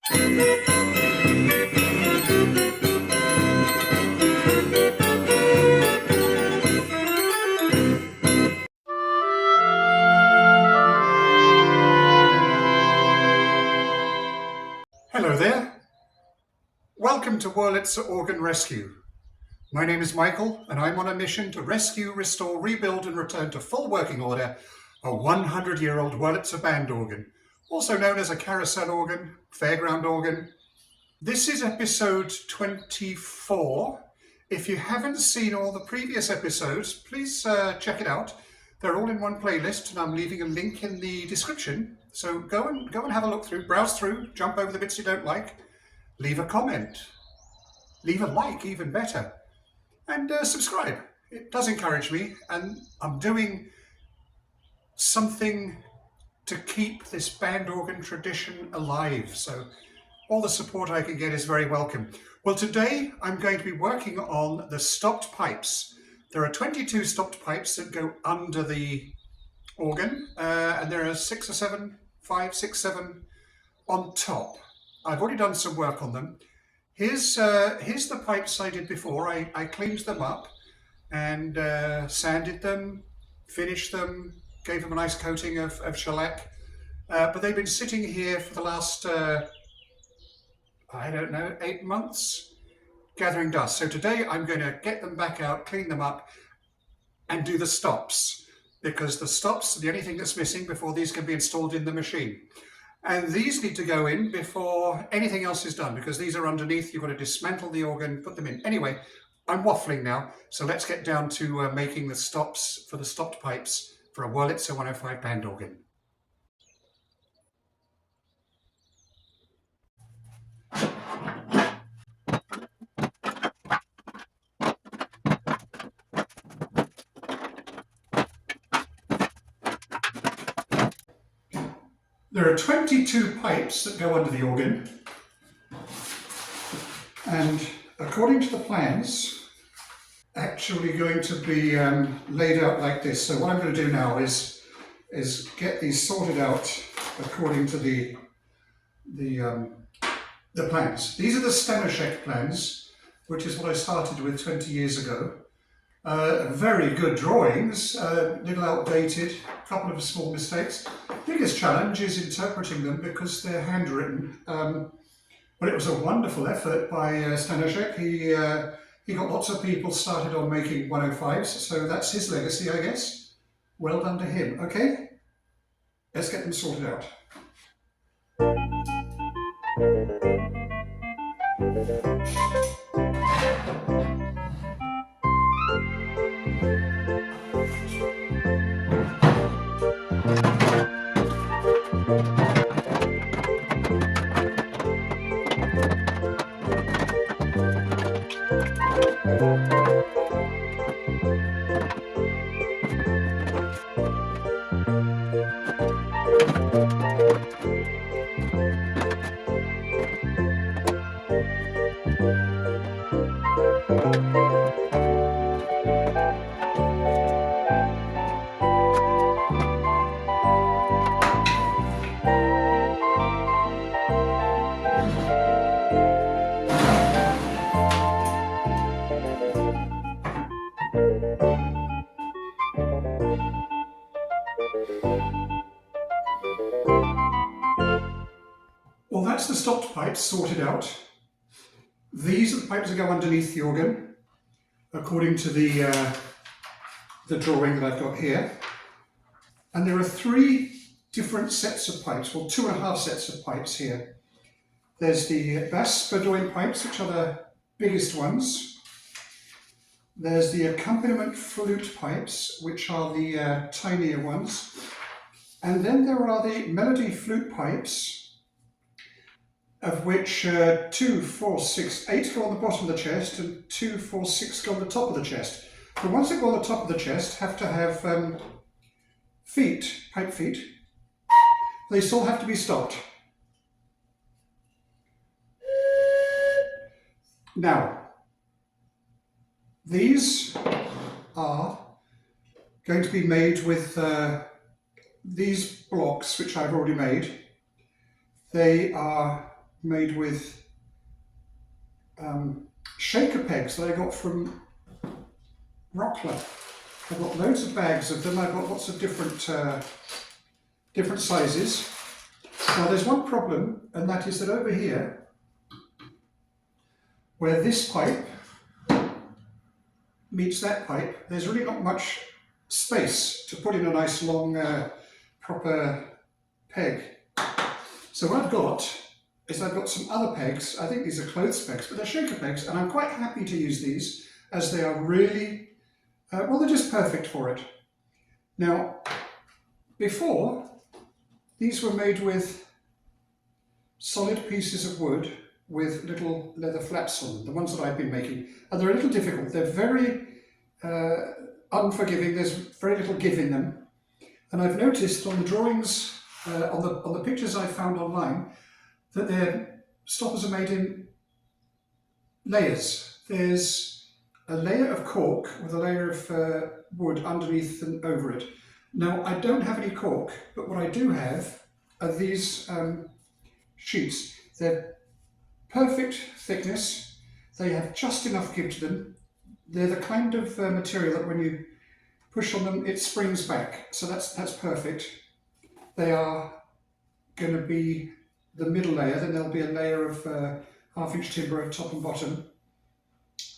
Hello there. Welcome to Wurlitzer Organ Rescue. My name is Michael and I'm on a mission to rescue, restore, rebuild and return to full working order a 100-year-old Wurlitzer band organ, also known as a carousel organ, fairground organ. This is episode 24. If you haven't seen all the previous episodes, please check it out. They're all in one playlist and I'm leaving a link in the description. So go and have a look through, browse through, jump over the bits you don't like, leave a comment, leave a like, even better, and subscribe. It does encourage me, and I'm doing something to keep this band organ tradition alive. So all the support I can get is very welcome. Well, today I'm going to be working on the stopped pipes. There are 22 stopped pipes that go under the organ, and there are 5, 6, 7 on top. I've already done some work on them. Here's the pipes I did before. I cleaned them up and sanded them, finished them, gave them a nice coating of shellac. But they've been sitting here for the last, I don't know, 8 months, gathering dust. So today I'm going to get them back out, clean them up, and do the stops, because the stops are the only thing that's missing before these can be installed in the machine. And these need to go in before anything else is done, because these are underneath. You've got to dismantle the organ, put them in. Anyway, I'm waffling now, so let's get down to making the stops for the stopped pipes for a Wurlitzer 105 band organ. There are 22 pipes that go under the organ, and according to the plans, actually going to be laid out like this. So what I'm going to do now is get these sorted out according to the plans. These are the Stanishek plans, which is what I started with 20 years ago. Very good drawings, a little outdated, a couple of small mistakes. Biggest challenge is interpreting them because they're handwritten. But it was a wonderful effort by Stanishek. He got lots of people started on making 105s, so that's his legacy, I guess. Well done to him. Okay, let's get them sorted out. Well, that's the stopped pipes sorted out. These are the pipes that go underneath the organ, according to the drawing that I've got here. And there are 3 different sets of pipes, well, 2.5 sets of pipes here. There's the bass Bygone pipes, which are the biggest ones. There's the accompaniment flute pipes, which are the tinier ones. And then there are the melody flute pipes, of which 2, 4, 6, 8 go on the bottom of the chest and 2, 4, 6 go on the top of the chest. The ones that go on the top of the chest have to have pipe feet. They still have to be stopped. Now, these are going to be made with these blocks, which I've already made. They are made with shaker pegs that I got from Rockler. I've got loads of bags of them. I've got lots of different sizes. Now there's one problem, and that is that over here, where this pipe meets that pipe, there's really not much space to put in a nice long proper peg. So what I've got is I've got some other pegs. I think these are clothes pegs, but they're shaker pegs, and I'm quite happy to use these as they are really, well, they're just perfect for it. Now, before, these were made with solid pieces of wood with little leather flaps on them, the ones that I've been making. And they're a little difficult. They're very unforgiving. There's very little give in them. And I've noticed on the drawings, on the pictures I found online, that their stoppers are made in layers. There's a layer of cork with a layer of wood underneath and over it. Now, I don't have any cork, but what I do have are these sheets. They're perfect thickness. They have just enough give to them. They're the kind of material that when you push on them, it springs back. So that's perfect. They are going to be the middle layer, then there'll be a layer of half-inch timber at top and bottom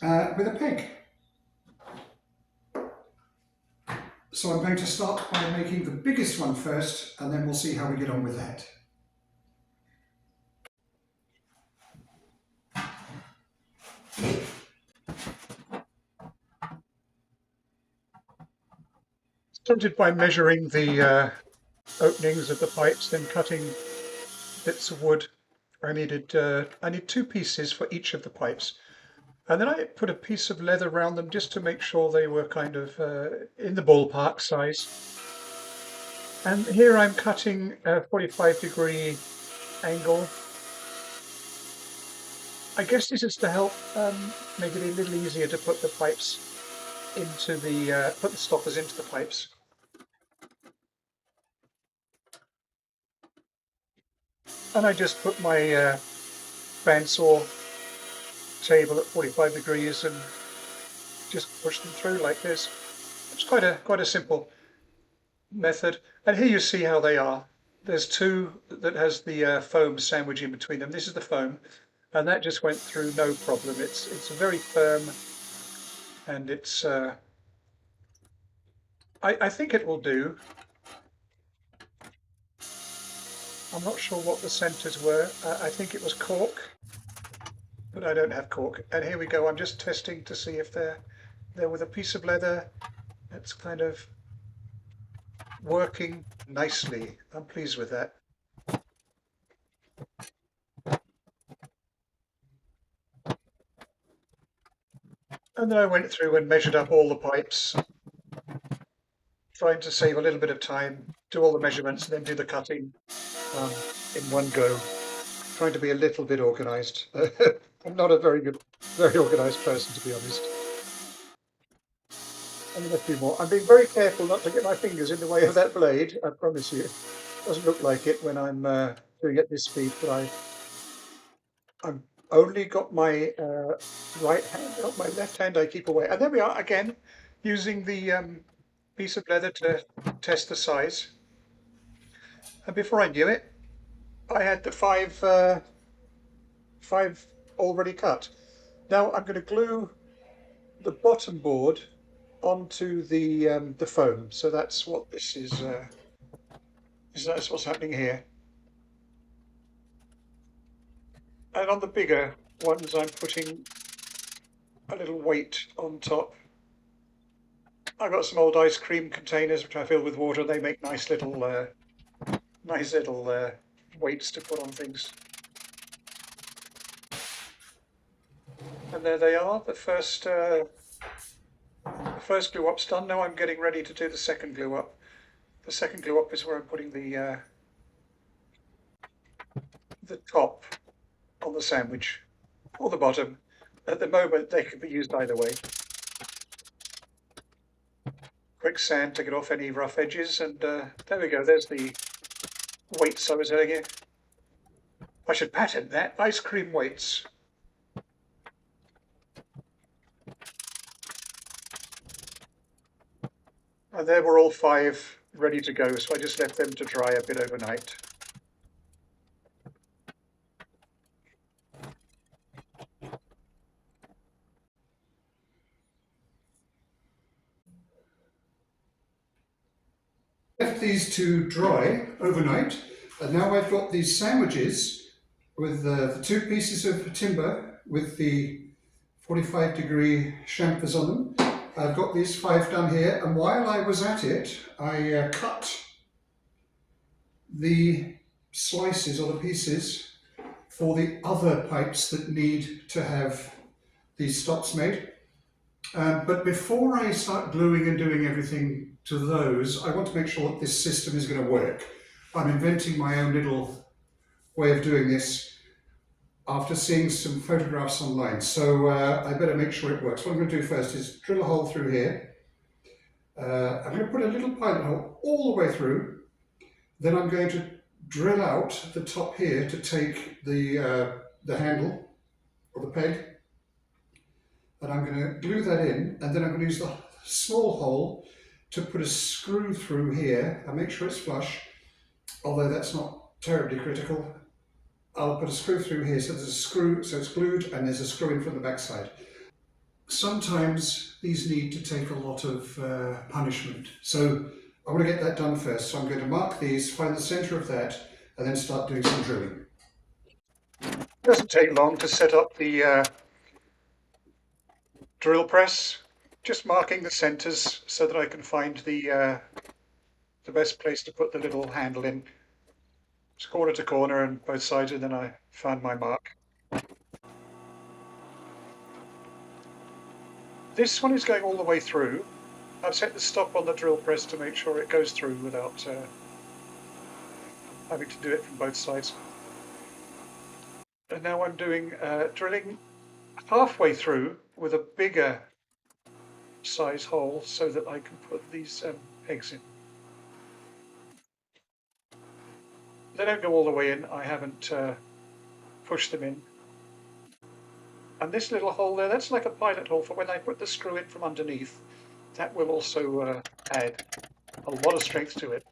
with a peg. So I'm going to start by making the biggest one first, and then we'll see how we get on with that. Started by measuring the openings of the pipes, then cutting bits of wood. I need 2 pieces for each of the pipes, and then I put a piece of leather around them just to make sure they were kind of in the ballpark size. And here I'm cutting a 45-degree angle. I guess this is to help make it a little easier to put the pipes into the put the stoppers into the pipes. And I just put my bandsaw table at 45 degrees and just push them through like this. It's quite a simple method. And here you see how they are. There's 2 that has the foam sandwich in between them. This is the foam, and that just went through no problem. It's very firm, and it's I think it will do. I'm not sure what the centers were. I think it was cork, but I don't have cork. And here we go. I'm just testing to see if they're with a piece of leather. It's kind of working nicely. I'm pleased with that. And then I went through and measured up all the pipes, trying to save a little bit of time, do all the measurements, and then do the cutting in one go. Trying to be a little bit organized. I'm not a very organized person, to be honest. And then a few more. I'm being very careful not to get my fingers in the way of that blade, I promise you. It doesn't look like it when I'm doing it at this speed, but I've only got my right hand out, my left hand I keep away. And there we are again, using the piece of leather to test the size. And before I knew it, I had the five already cut. Now I'm going to glue the bottom board onto the foam. So that's what this is. That's what's happening here. And on the bigger ones, I'm putting a little weight on top. I've got some old ice cream containers which I fill with water. They make nice little weights to put on things. And there they are. The first glue up's done. Now I'm getting ready to do the second glue up. The second glue up is where I'm putting the top on the sandwich or the bottom. At the moment, they can be used either way. Quick sand to get off any rough edges, and there we go. There's the weights I was telling you. I should patent that. Ice cream weights. And there were all 5 ready to go, so I just left them to dry a bit overnight. Left these to dry overnight, and now I've got these sandwiches with the 2 pieces of timber with the 45-degree chamfers on them. I've got these 5 done here, and while I was at it, I cut the slices or the pieces for the other pipes that need to have these stops made. But before I start gluing and doing everything to those, I want to make sure that this system is going to work. I'm inventing my own little way of doing this after seeing some photographs online, so I better make sure it works. What I'm going to do first is drill a hole through here. I'm going to put a little pilot hole all the way through. Then I'm going to drill out the top here to take the handle or the peg, and I'm going to glue that in, and then I'm going to use the small hole to put a screw through here and make sure it's flush, although that's not terribly critical. I'll put a screw through here, so there's a screw, so it's glued, and there's a screw in from the back side. Sometimes these need to take a lot of punishment, so I want to get that done first. So I'm going to mark these, find the centre of that, and then start doing some drilling. It doesn't take long to set up the drill press, just marking the centres so that I can find the best place to put the little handle in. It's corner to corner and both sides, and then I found my mark. This one is going all the way through. I've set the stop on the drill press to make sure it goes through without having to do it from both sides. And now I'm doing drilling halfway through with a bigger size hole so that I can put these eggs in. They don't go all the way in, I haven't pushed them in. And this little hole there, that's like a pilot hole for when I put the screw in from underneath. That will also add a lot of strength to it.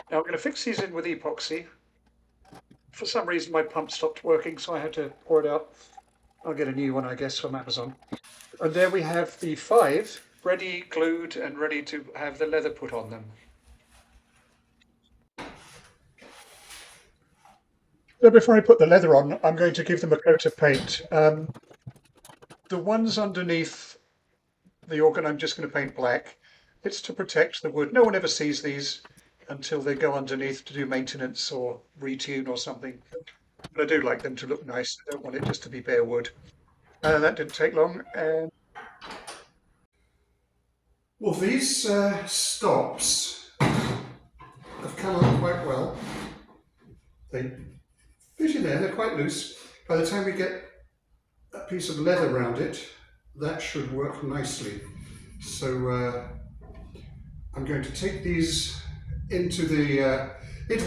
Now I'm going to fix these in with epoxy. For some reason my pump stopped working, so I had to pour it out. I'll get a new one, I guess, from Amazon. And there we have the 5 ready, glued, and ready to have the leather put on them. So before I put the leather on, I'm going to give them a coat of paint. The ones underneath the organ I'm just going to paint black. It's to protect the wood. No one ever sees these until they go underneath to do maintenance or retune or something. But I do like them to look nice. I don't want it just to be bare wood. That didn't take long. Well, these stops have come out quite well. They fit in there, they're quite loose. By the time we get a piece of leather around it, that should work nicely. So I'm going to take these into the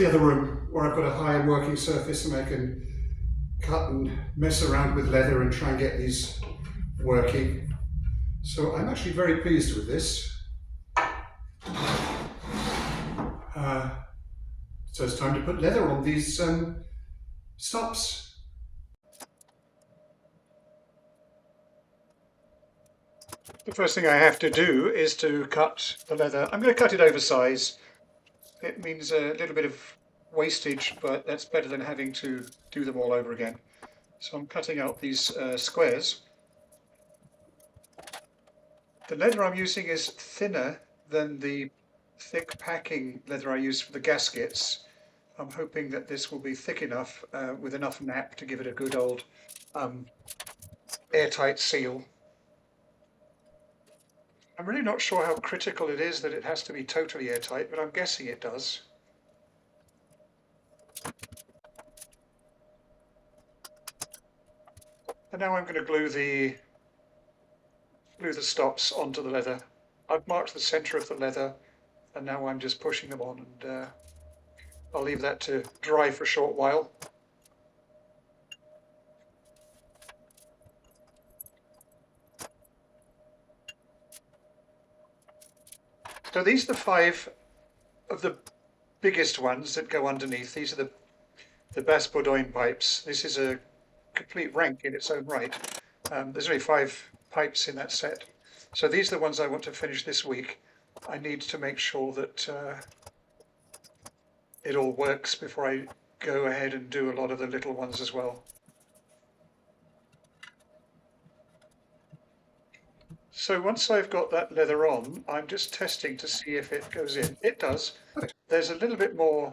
other room where I've got a higher working surface and I can cut and mess around with leather and try and get these working. So I'm actually very pleased with this. So it's time to put leather on these stops. The first thing I have to do is to cut the leather. I'm going to cut it oversize. It means a little bit of wastage, but that's better than having to do them all over again. So I'm cutting out these squares. The leather I'm using is thinner than the thick packing leather I use for the gaskets. I'm hoping that this will be thick enough with enough nap to give it a good old airtight seal. I'm really not sure how critical it is that it has to be totally airtight, but I'm guessing it does. And now I'm going to glue the stops onto the leather. I've marked the centre of the leather, and now I'm just pushing them on, and I'll leave that to dry for a short while. So these are the 5 of the biggest ones that go underneath. These are the bygone pipes. This is a complete rank in its own right. There's only 5 pipes in that set. So these are the ones I want to finish this week. I need to make sure that it all works before I go ahead and do a lot of the little ones as well. So once I've got that leather on, I'm just testing to see if it goes in. It does. There's a little bit more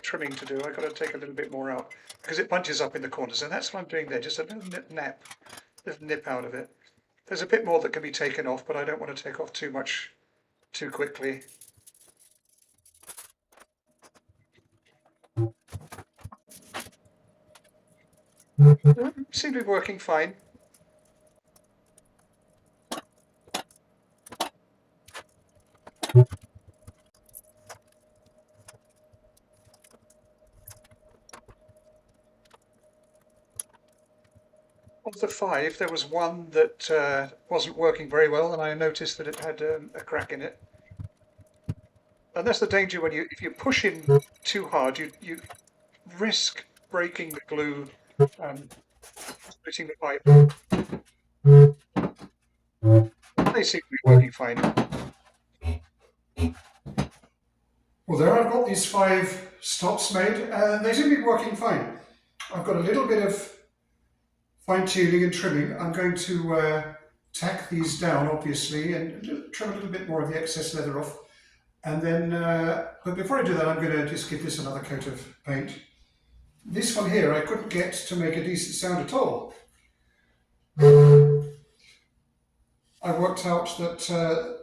trimming to do. I've got to take a little bit more out because it bunches up in the corners, and that's what I'm doing there, just a little nip out of it. There's a bit more that can be taken off, but I don't want to take off too much too quickly. Seem to be working fine. Of the 5, there was one that wasn't working very well, and I noticed that it had a crack in it. And that's the danger when if you push in too hard, you risk breaking the glue and splitting the pipe. They seem to be working fine. Well, there I've got these 5 stops made, and they seem to be working fine. I've got a little bit of fine-tuning and trimming. I'm going to tack these down, obviously, and trim a little bit more of the excess leather off. And then, but before I do that, I'm going to just give this another coat of paint. This one here, I couldn't get to make a decent sound at all. I worked out that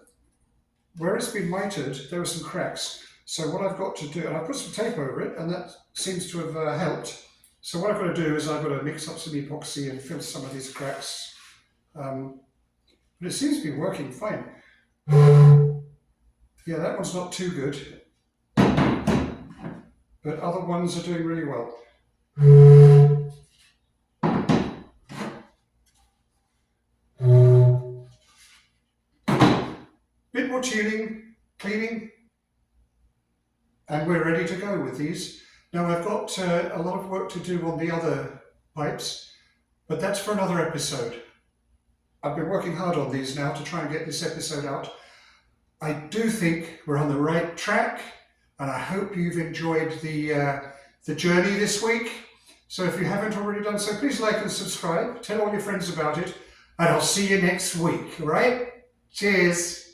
where it's been mitered, there were some cracks. So what I've got to do, and I put some tape over it, and that seems to have helped. So what I've got to do is I've got to mix up some epoxy and fill some of these cracks. But it seems to be working fine. Yeah, that one's not too good, but other ones are doing really well. Bit more tuning, cleaning, and we're ready to go with these. Now I've got a lot of work to do on the other pipes, but that's for another episode. I've been working hard on these now to try and get this episode out. I do think we're on the right track, and I hope you've enjoyed the journey this week. So if you haven't already done so, please like and subscribe, tell all your friends about it, and I'll see you next week, all right? Cheers.